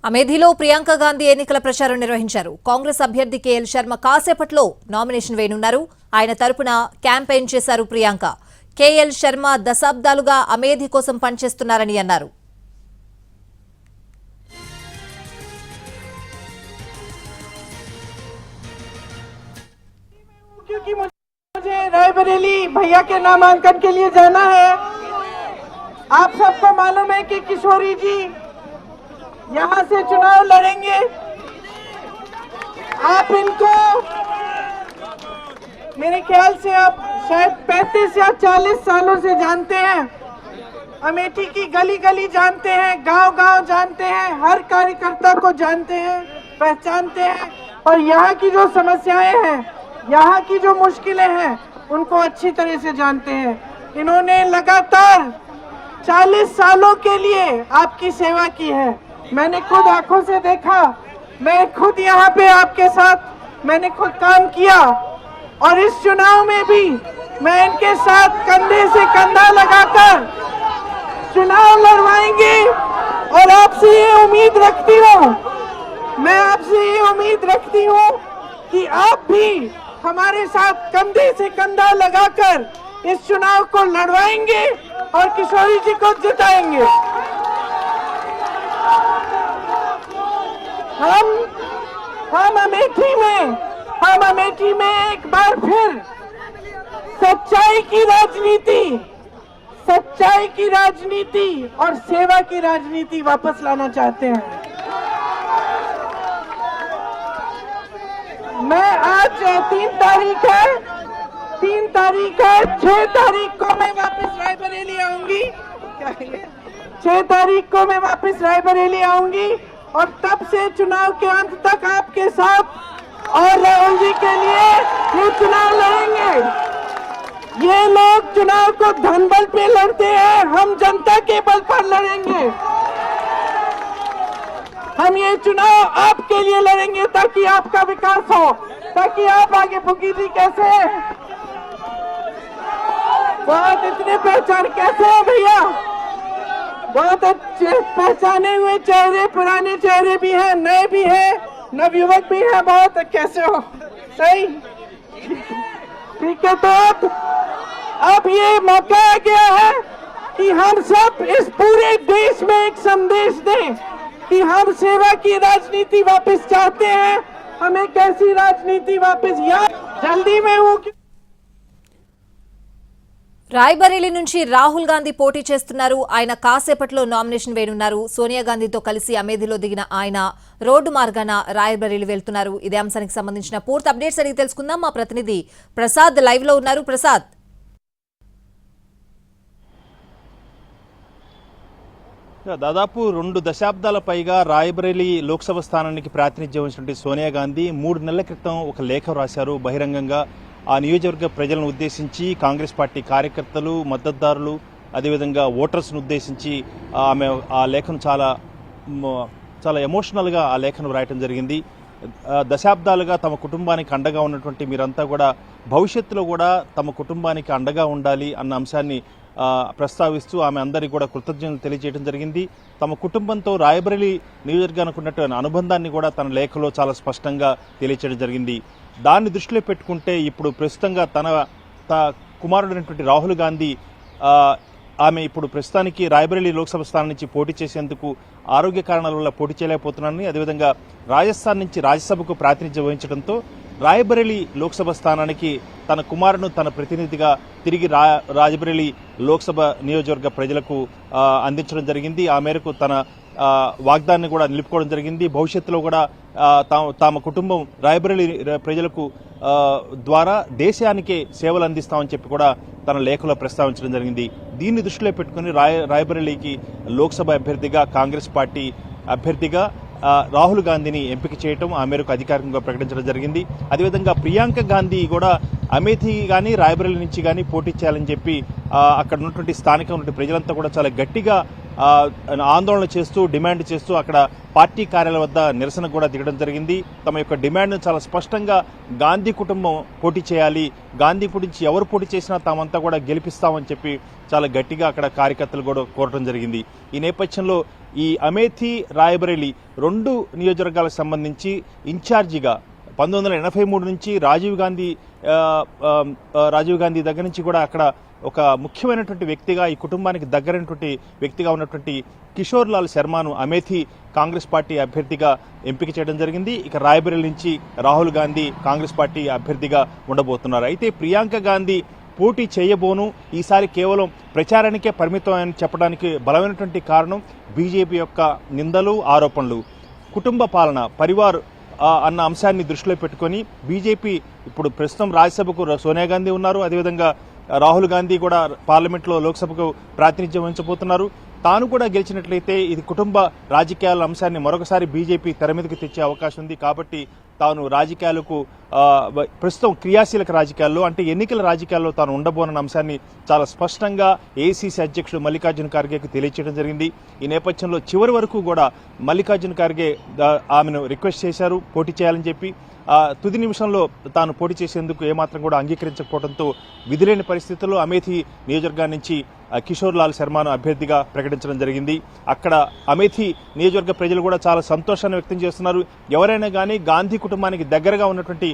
అమేథీలో ప్రియాంక గాంధీ ఎన్నికల ప్రచారం నిర్వహించారు. కాంగ్రెస్ అభ్యర్థి కేఎల్ శర్మ కాసేపట్లో నామినేషన్ వేయనున్నారు. ఆయన తరపున క్యాంపెయిన్ చేశారు ప్రియాంక. కేఎల్ శర్మ దశాబ్దాలుగా అమేథీ కోసం పనిచేస్తున్నారని అన్నారు. क्योंकि मुझे रायबरेली भैया के नामांकन के लिए जाना है। आप सबको मालूम है कि किशोरी जी यहाँ से चुनाव लड़ेंगे। आप इनको मेरे ख्याल से आप शायद 35 या 40 सालों से जानते हैं। अमेठी की गली गली जानते हैं, गांव गांव जानते हैं, हर कार्यकर्ता को जानते हैं, पहचानते हैं और यहाँ की जो समस्याएं हैं, यहाँ की जो मुश्किलें हैं, उनको अच्छी तरह से जानते हैं। इन्होंने लगातार 40 सालों के लिए आपकी सेवा की है। मैंने खुद आंखों से देखा, मैं खुद यहाँ पे आपके साथ मैंने खुद काम किया और इस चुनाव में भी मैं इनके साथ कंधे से कंधा लगाकर चुनाव लड़वाएंगे और आपसे ये उम्मीद रखती हूँ, मैं आपसे ये उम्मीद रखती हूँ कि आप भी हमारे साथ कंधे से कंधा लगाकर इस चुनाव को लड़वाएंगे और किशोरी जी को जिताएंगे। हम अमेठी में एक बार फिर सच्चाई की राजनीति और सेवा की राजनीति वापस लाना चाहते हैं। मैं आज 3 तारीख है, 6 तारीख को मैं वापस रायबरेली आऊंगी। 6 तारीख को मैं वापस रायबरेली आऊंगी और तब से चुनाव के अंत तक आपके साथ और राहुल जी के लिए ये चुनाव लड़ेंगे। ये लोग चुनाव को धनबल पे लड़ते हैं, हम जनता के बल पर लड़ेंगे। हम ये चुनाव आपके लिए लड़ेंगे ताकि आपका विकास हो, ताकि आप आगे भुगी जी कैसे बहुत इतने पहचान कैसे है भैया, बहुत अच्छे पहचाने हुए चेहरे, पुराने चेहरे भी हैं, नए भी हैं, नवयुवक भी हैं, बहुत कैसे हो? सही ठीक है। तो अब ये मौका आ गया है कि हम सब इस पूरे देश में एक संदेश दें कि हम सेवा की राजनीति वापस चाहते हैं। हमें कैसी राजनीति वापस याद जल्दी में हूँ। రాయ్బరేలీ నుంచి రాహుల్ గాంధీ పోటీ చేస్తున్నారు. ఆయన కాసేపట్లో నామినేషన్ వేయనున్నారు. సోనియా గాంధీతో కలిసి అమేథీలో దిగిన ఆయన రోడ్డు మార్గాన రాయ్బరేలీ వెళ్తున్నారు. ఇదే అంశానికి సంబంధించిన పూర్తి అప్డేట్స్ అడిగి తెలుసుకుందాం. మా ప్రతినిధి ప్రసాద్ లైవ్ లో ఉన్నారు. ప్రసాద్, దాదాపు 2 దశాబ్దాల పైగా రాయ్బరేలీ లోక్సభ స్థానానికి ప్రాతినిధ్యం వహించినటువంటి సోనియా గాంధీ 3 నెలల క్రితం ఒక లేఖ రాశారు బహిరంగంగా. ఆ నియోజకవర్గ ప్రజలను ఉద్దేశించి, కాంగ్రెస్ పార్టీ కార్యకర్తలు, మద్దతుదారులు, అదేవిధంగా ఓటర్స్ను ఉద్దేశించి ఆమె ఆ లేఖను చాలా ఎమోషనల్గా ఆ లేఖను రాయటం జరిగింది. దశాబ్దాలుగా తమ కుటుంబానికి అండగా ఉన్నటువంటి మీరంతా కూడా భవిష్యత్తులో కూడా తమ కుటుంబానికి అండగా ఉండాలి అన్న అంశాన్ని ప్రస్తావిస్తూ ఆమె అందరికీ కూడా కృతజ్ఞతలు తెలియజేయడం జరిగింది. తమ కుటుంబంతో రాయ్బరేలీ నియోజకవర్గానికి ఉన్నటువంటి అనుబంధాన్ని కూడా తన లేఖలో చాలా స్పష్టంగా తెలియజేయడం జరిగింది. దాన్ని దృష్టిలో పెట్టుకుంటే ఇప్పుడు ప్రస్తుతంగా తన కుమారుడైనటువంటి రాహుల్ గాంధీ ఆమె ఇప్పుడు ప్రస్తుతానికి రాయ్బరేలీ లోక్సభ స్థానం నుంచి పోటీ చేసేందుకు ఆరోగ్య కారణాల వల్ల పోటీ చేయలేకపోతున్నారని, అదేవిధంగా రాజస్థాన్ నుంచి రాజ్యసభకు ప్రాతినిధ్యం వహించడంతో రాయ్బరేలీ లోక్సభ స్థానానికి తన కుమారును తన ప్రతినిధిగా తిరిగి రాయ్బరేలీ లోక్సభ నియోజకవర్గ ప్రజలకు అందించడం జరిగింది. ఆ మేరకు తన వాగ్దాన్ని కూడా నిలుపుకోవడం జరిగింది. భవిష్యత్తులో కూడా తమ కుటుంబం రాయ్బరేలీ ప్రజలకు ద్వారా దేశానికే సేవలు అందిస్తామని చెప్పి కూడా తన లేఖలో ప్రస్తావించడం జరిగింది. దీన్ని దృష్టిలో పెట్టుకుని రాయ్బరేలీకి లోక్సభ అభ్యర్థిగా కాంగ్రెస్ పార్టీ అభ్యర్థిగా రాహుల్ గాంధీని ఎంపిక చేయటం ఆ మేరకు అధికారికంగా ప్రకటించడం జరిగింది. అదేవిధంగా ప్రియాంక గాంధీ కూడా అమేథీ కానీ రాయ్బరేలీ నుంచి కానీ పోటీ చేయాలని చెప్పి అక్కడ ఉన్నటువంటి స్థానిక ఉన్నటువంటి ప్రజలంతా కూడా చాలా గట్టిగా ఆందోళన చేస్తూ డిమాండ్ చేస్తూ అక్కడ పార్టీ కార్యాలయం వద్ద నిరసన కూడా దిగడం జరిగింది. తమ యొక్క డిమాండ్ను చాలా స్పష్టంగా గాంధీ కుటుంబం పోటీ చేయాలి, గాంధీ గురించి ఎవరు పోటీ చేసినా తామంతా కూడా గెలిపిస్తామని చెప్పి చాలా గట్టిగా అక్కడ కార్యకర్తలు కూడా కోరడం జరిగింది. ఈ నేపథ్యంలో ఈ అమేథీ రాయ్బరేలీ రెండు నియోజకవర్గాలకు సంబంధించి ఇన్ఛార్జిగా 1983 నుంచి రాజీవ్ గాంధీ దగ్గర నుంచి కూడా అక్కడ ఒక ముఖ్యమైనటువంటి వ్యక్తిగా, ఈ కుటుంబానికి దగ్గరైనటువంటి వ్యక్తిగా ఉన్నటువంటి కిషోర్ లాల్ శర్మను అమేథీ కాంగ్రెస్ పార్టీ అభ్యర్థిగా ఎంపిక చేయడం జరిగింది. ఇక రాయ్బరేలీ నుంచి రాహుల్ గాంధీ కాంగ్రెస్ పార్టీ అభ్యర్థిగా ఉండబోతున్నారు. అయితే ప్రియాంక గాంధీ పోటీ చేయబోను, ఈసారి కేవలం ప్రచారానికే పరిమితం అని చెప్పడానికి బలమైనటువంటి కారణం బీజేపీ యొక్క నిందలు, ఆరోపణలు. కుటుంబ పాలన, పరివార్ అన్న అంశాన్ని దృష్టిలో పెట్టుకొని బీజేపీ ఇప్పుడు ప్రస్తుతం రాజ్యసభకు సోనియా గాంధీ ఉన్నారు, అదేవిధంగా రాహుల్ గాంధీ కూడా పార్లమెంట్లో లోక్సభకు ప్రాతినిధ్యం వహించబోతున్నారు. తాను కూడా గెలిచినట్లయితే ఇది కుటుంబ రాజకీయాల అంశాన్ని మరొకసారి బీజేపీ తెర మీదకి తెచ్చే అవకాశం ఉంది. కాబట్టి తాను రాజకీయాలకు ప్రస్తుతం క్రియాశీలక రాజకీయాల్లో అంటే ఎన్నికల రాజకీయాల్లో తాను ఉండబోనన్న అంశాన్ని చాలా స్పష్టంగా ఏఐసీసీ అధ్యక్షుడు మల్లికార్జున ఖార్గేకు తెలియచేయడం జరిగింది. ఈ నేపథ్యంలో చివరి వరకు కూడా మల్లికార్జున ఖార్గే ఆమెను రిక్వెస్ట్ చేశారు పోటీ చేయాలని చెప్పి. తుది నిమిషంలో తాను పోటీ చేసేందుకు ఏమాత్రం కూడా అంగీకరించకపోవడంతో విధిలేని పరిస్థితుల్లో అమేథీ నియోజకవర్గం నుంచి కిషోర్ లాల్ శర్మను అభ్యర్థిగా ప్రకటించడం జరిగింది. అక్కడ అమేథీ నియోజకవర్గ ప్రజలు కూడా చాలా సంతోషాన్ని వ్యక్తం చేస్తున్నారు. ఎవరైనా కానీ గాంధీ కుటుంబానికి దగ్గరగా ఉన్నటువంటి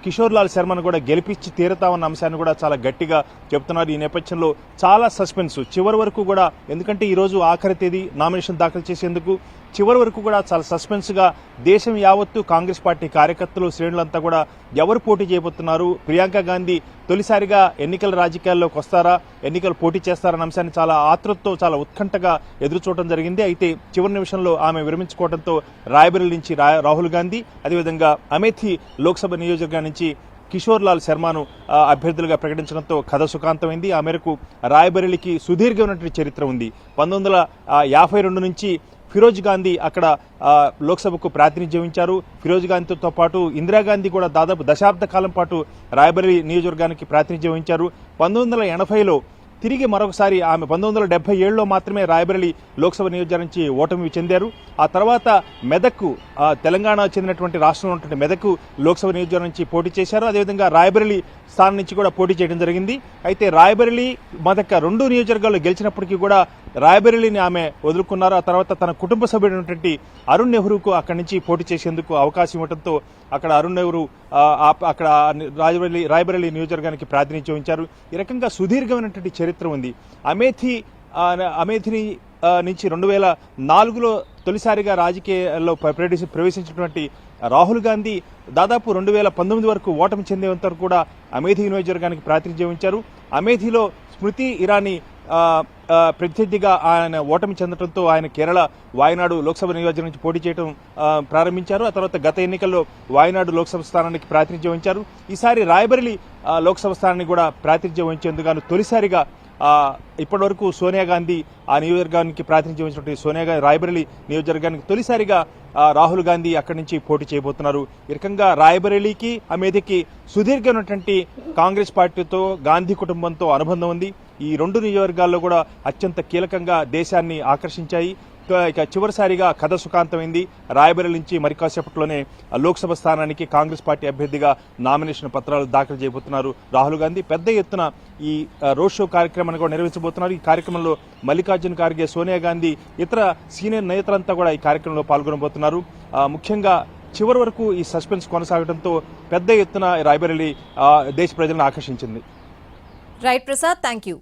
కిషోర్ లాల్ శర్మను కూడా గెలిపించి తీరుతామన్న అంశాన్ని కూడా చాలా గట్టిగా చెబుతున్నారు. ఈ నేపథ్యంలో చాలా సస్పెన్స్ చివరి వరకు కూడా, ఎందుకంటే ఈరోజు ఆఖరి తేదీ నామినేషన్ దాఖలు చేసేందుకు. చివరి వరకు కూడా చాలా సస్పెన్స్గా దేశం యావత్తు కాంగ్రెస్ పార్టీ కార్యకర్తలు, శ్రేణులంతా కూడా ఎవరు పోటీ చేయబోతున్నారు, ప్రియాంక గాంధీ తొలిసారిగా ఎన్నికల రాజకీయాల్లోకి వస్తారా, ఎన్నికలు పోటీ చేస్తారన్న అంశాన్ని చాలా ఆతృతతో, చాలా ఉత్కంఠగా ఎదురు చూడటం జరిగింది. అయితే చివరి నిమిషంలో ఆమె విరమించుకోవడంతో రాయ్బరేలీ నుంచి రాహుల్ గాంధీ, అదేవిధంగా అమేథీ లోక్సభ నియోజకవర్గం నుంచి కిషోర్ లాల్ శర్మను అభ్యర్థులుగా ప్రకటించడంతో కథ సుఖాంతమైంది. ఆ మేరకు రాయ్బరేలీకి సుదీర్ఘమైనటువంటి చరిత్ర ఉంది. 1952 నుంచి ఫిరోజ్ గాంధీ అక్కడ లోక్సభకు ప్రాతినిధ్యం వహించారు. ఫిరోజ్ గాంధీతో పాటు ఇందిరాగాంధీ కూడా దాదాపు దశాబ్ద కాలం పాటు రాయ్బరేలీ నియోజకవర్గానికి ప్రాతినిధ్యం వహించారు. 1980లో తిరిగి మరొకసారి ఆమె 1977లో మాత్రమే రాయ్బరేలీ లోక్సభ నియోజకవర్గం నుంచి ఓటమి చెందారు. ఆ తర్వాత మెదక్, తెలంగాణ చెందినటువంటి రాష్ట్రంలో ఉన్నటువంటి మెదక్ లోక్సభ నియోజకవర్గం నుంచి పోటీ చేశారు. అదేవిధంగా రాయ్బరేలీ స్థానం నుంచి కూడా పోటీ చేయడం జరిగింది. అయితే రాయ్బరేలీ మెదక్ రెండు నియోజకవర్గాల్లో గెలిచినప్పటికీ కూడా రాయ్బరేలీని ఆమె వదులుకున్నారు. ఆ తర్వాత తన కుటుంబ సభ్యుడైనటువంటి అరుణ్ నెహ్రూకు అక్కడి నుంచి పోటీ చేసేందుకు అవకాశం ఇవ్వడంతో అక్కడ అరుణ్ నెహ్రూ అక్కడ రాయ్బరేలీ నియోజకవర్గానికి ప్రాతినిధ్యం వహించారు. ఈ రకంగా సుదీర్ఘమైనటువంటి చరిత్ర ఉంది. అమేథీ నుంచి 2004లో తొలిసారిగా రాజకీయాల్లో ప్రవేశించినటువంటి రాహుల్ గాంధీ దాదాపు 2019 వరకు ఓటమి చెందేంత వరకు కూడా అమేథీ నియోజకవర్గానికి ప్రాతినిధ్యం వహించారు. అమేథీలో స్మృతి ఇరానీ ప్రత్యర్థిగా ఆయన ఓటమి చెందడంతో ఆయన కేరళ వాయనాడు లోక్సభ నియోజకవర్గం నుంచి పోటీ చేయడం ప్రారంభించారు. ఆ తర్వాత గత ఎన్నికల్లో వాయనాడు లోక్సభ స్థానానికి ప్రాతినిధ్యం వహించారు. ఈసారి రాయ్బరేలీ లోక్సభ స్థానాన్ని కూడా ప్రాతినిధ్యం వహించేందుకు తొలిసారిగా ఇప్పటి వరకు సోనియా గాంధీ ఆ నియోజకవర్గానికి ప్రాతినిధ్యం వహించినటువంటి సోనియా గాంధీ రాయ్బరేలీ నియోజకవర్గానికి తొలిసారిగా రాహుల్ గాంధీ అక్కడి నుంచి పోటీ చేయబోతున్నారు. ఈ రకంగా రాయ్బరేలీకి అమేథీకి సుదీర్ఘమైనటువంటి కాంగ్రెస్ పార్టీతో, గాంధీ కుటుంబంతో అనుబంధం ఉంది. ఈ రెండు నియోజకవర్గాల్లో కూడా అత్యంత కీలకంగా దేశాన్ని ఆకర్షించాయి. ఇక చివరిసారిగా కథ సుఖాంతమైంది. రాయ్బరేలీ నుంచి మరి కాసేపట్లోనే లోక్సభ స్థానానికి కాంగ్రెస్ పార్టీ అభ్యర్థిగా నామినేషన్ పత్రాలు దాఖలు చేయబోతున్నారు రాహుల్ గాంధీ. పెద్ద ఎత్తున ఈ రోడ్ షో కార్యక్రమాన్ని కూడా నిర్వహించబోతున్నారు. ఈ కార్యక్రమంలో మల్లికార్జున ఖార్గే, సోనియా గాంధీ, ఇతర సీనియర్ నేతలంతా కూడా ఈ కార్యక్రమంలో పాల్గొనబోతున్నారు. ముఖ్యంగా చివరి వరకు ఈ సస్పెన్స్ కొనసాగడంతో పెద్ద ఎత్తున రాయ్బరేలీ దేశ ప్రజలను ఆకర్షించింది. Right Prasad, thank you.